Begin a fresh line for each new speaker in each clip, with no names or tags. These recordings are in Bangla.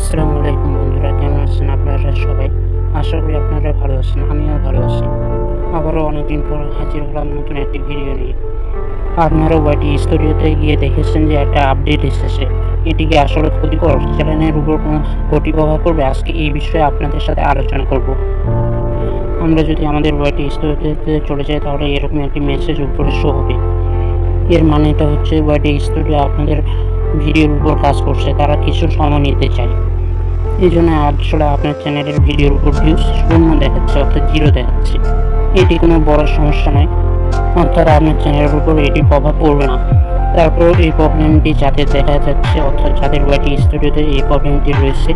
আসসালামু আলাইকুম বন্ধুরা, কেমন আছেন আপনারা সবাই? আশা করি আপনারা ভালো আছেন, আমিও ভালো আছি। আবারও অনেকদিন পর হাজির হলাম নতুন একটি ভিডিও নিয়ে। আপনারা ওয়াইটি স্টুডিওতে গিয়ে দেখেছেন যে একটা আপডেট এসেছে। এটি কি আসলে ক্ষতিকর? চ্যানেলের উপর কোনো ক্ষতি প্রভাব পড়বে? আজকে এই বিষয়ে আপনাদের সাথে আলোচনা করব। আমরা যদি আমাদের ওয়াইটি স্টুডিওতে চলে যাই তাহলে এরকম একটি মেসেজ উপরে শো হবে। এর মানেটা হচ্ছে ওয়াইটি স্টুডিও আপনাদের ভিডিওর উপর কাজ করছে, তারা কিছু সময় নিতে চায়। এই জন্য আসলে আপনার চ্যানেলের ভিডিওর উপর ভিউজ শূন্য দেখাচ্ছে, অর্থাৎ জিরো দেখাচ্ছে। এটি কোনো বড় সমস্যা নয়, অর্থাৎ আপনার চ্যানেলের উপর এটি প্রভাব পড়বে না। তারপর এই প্রবলেমটি যাদের দেখা যাচ্ছে, অর্থাৎ যাদের ওয়াইটি স্টুডিওতে এই প্রবলেমটি রয়েছে,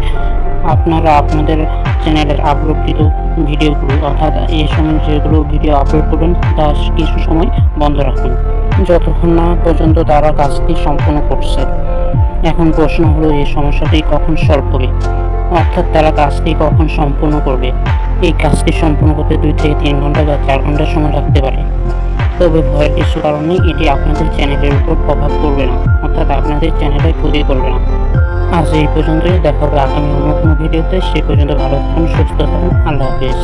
আপনারা আপনাদের চ্যানেলের আপলোডকৃত ভিডিওগুলো, অর্থাৎ এই সময় যেগুলো ভিডিও আপলোড করবেন তা কিছু সময় বন্ধ রাখুন, যতক্ষণ না পর্যন্ত তারা কাজটি সম্পূর্ণ করছে। এখন প্রশ্ন হলো, এই সমস্যাটি কখন সলভ হবে, অর্থাৎ তারা কাজটি কখন সম্পূর্ণ করবে। এই কাজটি সম্পূর্ণ করতে 2 থেকে 3 ঘন্টা বা 4 ঘন্টা সময় লাগতে পারে। তবে ভয়ের কিছু কারণে এটি আপনাদের চ্যানেলের উপর প্রভাব পড়বে না, অর্থাৎ আপনাদের চ্যানেলে ক্ষতি করবে না। আজ এই পর্যন্তই, দেখা হবে আগামী অন্য কোনো ভিডিওতে। সে পর্যন্ত ভালো থাকুন, সুস্থ থাকুন, আল্লাহ হাফেজ।